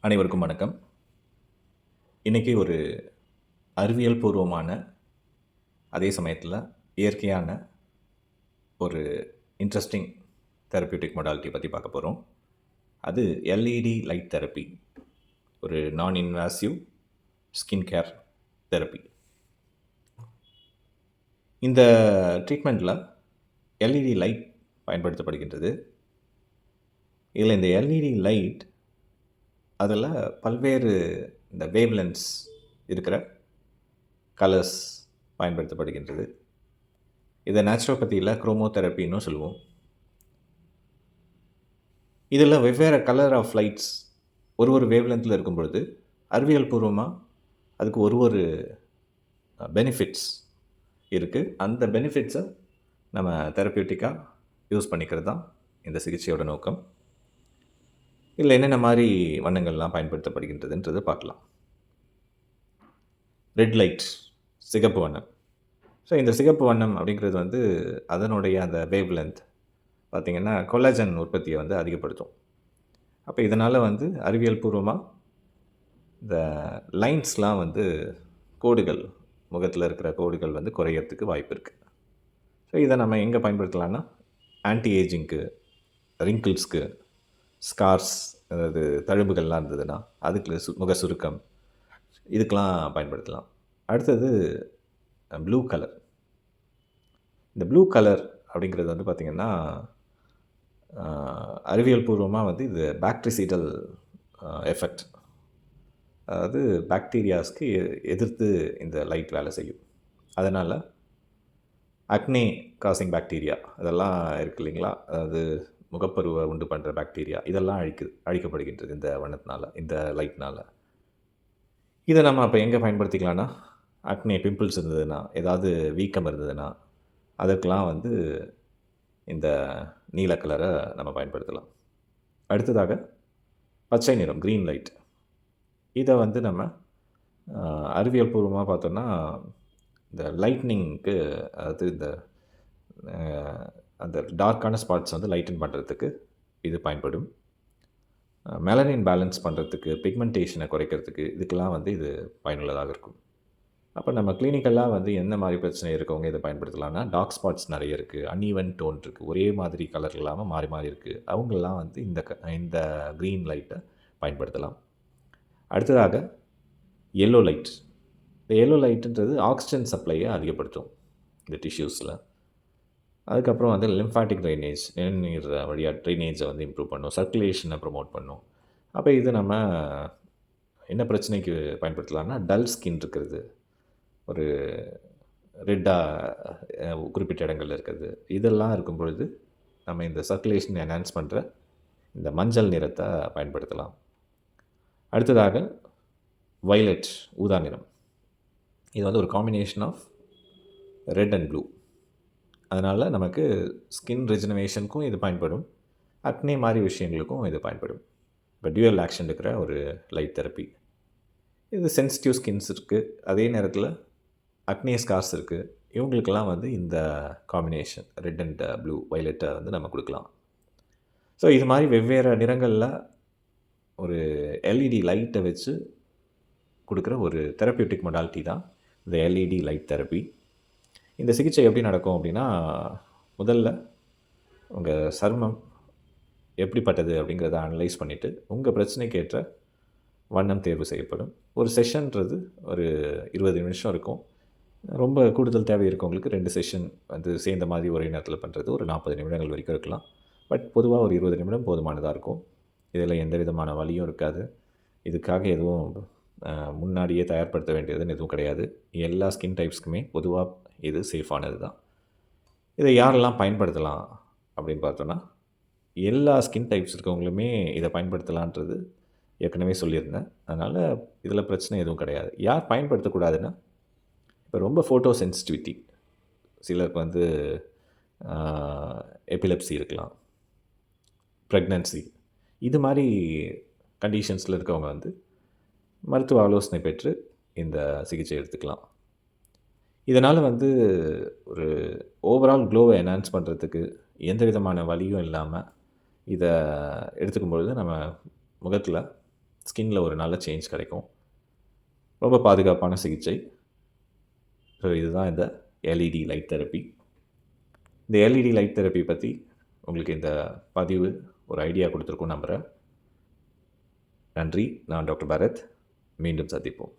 அனைவருக்கும் வணக்கம். இன்றைக்கி ஒரு அறிவியல் பூர்வமான, அதே சமயத்தில் இயற்கையான ஒரு இன்ட்ரெஸ்டிங் தெரப்யூட்டிக் மொடாலிட்டி பற்றி பார்க்க போகிறோம். அது எல்இடி லைட் தெரப்பி, ஒரு நான் இன்வாசிவ் ஸ்கின் கேர் தெரப்பி. இந்த ட்ரீட்மெண்ட்டில் எல்இடி லைட் பயன்படுத்தப்படுகின்றது. இதில் இந்த எல்இடி லைட் அதில் பல்வேறு இந்த வேவ்லென்ஸ் இருக்கிற கலர்ஸ் பயன்படுத்தப்படுகின்றது. இதை நேச்சுரோபதியில் குரோமோதெரப்பின்னு சொல்லுவோம். இதில் வெவ்வேறு கலர் ஆஃப் லைட்ஸ் ஒரு வேவ்லென்த்தில் இருக்கும் பொழுது அறிவியல் பூர்வமாக அதுக்கு ஒரு பெனிஃபிட்ஸ் இருக்குது. அந்த பெனிஃபிட்ஸை நம்ம தெரப்யூட்டிக்காக யூஸ் பண்ணிக்கிறது தான் இந்த சிகிச்சையோட நோக்கம். இதில் என்னென்ன மாதிரி வண்ணங்கள்லாம் பயன்படுத்தப்படுகின்றதுன்றது பார்க்கலாம். ரெட் லைட், சிகப்பு வண்ணம். ஸோ இந்த சிகப்பு வண்ணம் அப்படிங்கிறது வந்து அதனுடைய அந்த வேவ் லென்த் பார்த்திங்கன்னா கொலாஜன் உற்பத்தியை வந்து அதிகப்படுத்தும். அப்போ இதனால் வந்து அறிவியல் பூர்வமாக இந்த லைன்ஸ்லாம் வந்து கோடுகள், முகத்தில் இருக்கிற கோடுகள் வந்து குறையறதுக்கு வாய்ப்பு இருக்குது. ஸோ இதை நம்ம எங்கே பயன்படுத்தலான்னா ஆன்டி ஏஜிங்க்கு, ரிங்கிள்ஸ்க்கு, ஸ்கார்ஸ், அதாவது தழும்புகள்லாம் இருந்ததுன்னா அதுக்கு முக சுருக்கம், இதுக்கெலாம் பயன்படுத்தலாம். அடுத்தது ப்ளூ கலர். இந்த ப்ளூ கலர் அப்படிங்கிறது வந்து பார்த்திங்கன்னா அறிவியல் பூர்வமாக வந்து இது பாக்டீரிசிடல் எஃபெக்ட், அதாவது பாக்டீரியாஸ்க்கு எதிர்த்து இந்த லைட் வேலை செய்யும். அதனால் அக்னே காசிங் பாக்டீரியா அதெல்லாம் இருக்குது இல்லைங்களா, அதாவது முகப்பருவை உண்டு பண்ணுற பாக்டீரியா, இதெல்லாம் அழிக்கப்படுகின்றது இந்த வண்ணத்தினால, இந்த லைட்னால். இதை நம்ம அப்போ எங்கே பயன்படுத்திக்கலான்னா, அக்னே பிம்பிள்ஸ் இருந்ததுன்னா, ஏதாவது வீக்கம் இருந்ததுன்னா அதுக்கெலாம் வந்து இந்த நீல கலரை நம்ம பயன்படுத்தலாம். அடுத்ததாக பச்சை நிறம், க்ரீன் லைட். இதை வந்து நம்ம அறிவியல் பூர்வமாக பார்த்தோன்னா இந்த லைட்னிங்க்கு, அதாவது இந்த அந்த டார்க்கான ஸ்பாட்ஸ் வந்து லைட்டன் பண்ணுறதுக்கு இது பயன்படும். மெலனின் பேலன்ஸ் பண்ணுறதுக்கு, பிக்மெண்டேஷனை குறைக்கிறதுக்கு, இதுக்கெல்லாம் வந்து இது பயனுள்ளதாக இருக்கும். அப்போ நம்ம கிளினிக்கலாக வந்து என்ன மாதிரி பிரச்சனை இருக்கவங்க இதை பயன்படுத்தலாம்னா, டார்க் ஸ்பாட்ஸ் நிறைய இருக்குது, அன்ஈவன் டோன் இருக்குது, ஒரே மாதிரி கலர் இல்லாமல் மாறி மாறி இருக்குது, அவங்களாம் வந்து இந்த க்ரீன் லைட்டை பயன்படுத்தலாம். அடுத்ததாக எல்லோ லைட். இந்த எல்லோ லைட்டுன்றது ஆக்சிஜன் சப்ளையை அதிகப்படுத்தும் இந்த டிஷ்யூஸில். அதுக்கப்புறம் வந்து லிம்ஃபாட்டிக் ட்ரைனேஜ், நிணநீர் வழியாக ட்ரைனேஜை வந்து இம்ப்ரூவ் பண்ணும், சர்க்குலேஷனை ப்ரொமோட் பண்ணும். அப்போ இது நம்ம என்ன பிரச்சனைக்கு பயன்படுத்தலாம்னா, டல் ஸ்கின் இருக்கிறது, ஒரு ரெட்டாக குறிப்பிட்ட இடங்களில் இருக்கிறது, இதெல்லாம் இருக்கும் பொழுது நம்ம இந்த சர்க்குலேஷன் என்ஹான்ஸ் பண்ணுற இந்த மஞ்சள் நிறத்தை பயன்படுத்தலாம். அடுத்ததாக வயலட், ஊதா நிறம். இது வந்து ஒரு combination of red and blue. அதனால் நமக்கு ஸ்கின் ரெஜினவேஷனுக்கும் இது பயன்படும், அக்னே மாதிரி விஷயங்களுக்கும் இது பயன்படும். இப்போ டியூவல் ஆக்ஷன் இருக்கிற ஒரு லைட் தெரப்பி. இது சென்சிட்டிவ் ஸ்கின்ஸ் இருக்குது, அதே நேரத்தில் அக்னே ஸ்கார்ஸ் இருக்குது, இவங்களுக்கெல்லாம் வந்து இந்த காம்பினேஷன் ரெட் அண்ட் ப்ளூ, வயலட்டை வந்து நம்ம கொடுக்கலாம். ஸோ இது மாதிரி வெவ்வேறு நிறங்களில் ஒரு எல்இடி லைட்டை வச்சு கொடுக்குற ஒரு தெரப்யூட்டிக் மொடாலிட்டி தான் இந்த எல்இடி லைட் தெரப்பி. இந்த சிகிச்சை எப்படி நடக்கும் அப்படின்னா, முதல்ல உங்கள் சருமம் எப்படிப்பட்டது அப்படிங்கிறத அனலைஸ் பண்ணிவிட்டு உங்கள் பிரச்சனைக்கு ஏற்ற வண்ணம் தேர்வு செய்யப்படும். ஒரு செஷன்றது ஒரு 20 நிமிஷம் இருக்கும். ரொம்ப கூடுதல் தேவை இருக்கவங்களுக்கு 2 செஷன் வந்து சேர்ந்த மாதிரி ஒரே நேரத்தில் பண்ணுறது ஒரு 40 நிமிடங்கள் வரைக்கும் இருக்கலாம். பட் பொதுவாக ஒரு 20 நிமிடம் போதுமானதாக இருக்கும். இதில் எந்த விதமான வலியும் இருக்காது. இதுக்காக எதுவும் முன்னாடியே தயார்படுத்த வேண்டியதுன்னு எதுவும் கிடையாது. எல்லா ஸ்கின் டைப்ஸ்க்குமே பொதுவாக இது சேஃபானது தான். இதை யாரெல்லாம் பயன்படுத்தலாம் அப்படின்னு பார்த்தோன்னா, எல்லா ஸ்கின் டைப்ஸ் இருக்கவங்களுமே இதை பயன்படுத்தலான்றது ஏற்கனவே சொல்லியிருந்தேன். அதனால் இதில் பிரச்சனை எதுவும் கிடையாது. யார் பயன்படுத்தக்கூடாதுன்னா, இப்போ ரொம்ப ஃபோட்டோ சென்சிட்டிவிட்டி, சிலருக்கு வந்து எபிலெப்சி இருக்கலாம், ப்ரெக்னன்சி, இது மாதிரி கண்டிஷன்ஸில் இருக்கவங்க வந்து மருத்துவ ஆலோசனை பெற்று இந்த சிகிச்சை எடுத்துக்கலாம். இதனால் வந்து ஒரு ஓவரால் க்ளோவை என்ஹான்ஸ் பண்ணுறதுக்கு எந்த விதமான வலியும் இல்லாமல் இதை எடுத்துக்கும் பொழுது நம்ம முகத்தில் ஸ்கின்ல ஒரு நல்ல சேஞ்ச் கிடைக்கும். ரொம்ப பாதுகாப்பான சிகிச்சை. ஸோ இதுதான் இந்த எல்இடி லைட் தெரப்பி. இந்த எல்இடி லைட் தெரப்பி பற்றி உங்களுக்கு இந்த பதிவு ஒரு ஐடியா கொடுத்துருக்குன்னு நம்புகிறேன். நன்றி. நான் டாக்டர் பரத். மீண்டும் சந்திப்போம்.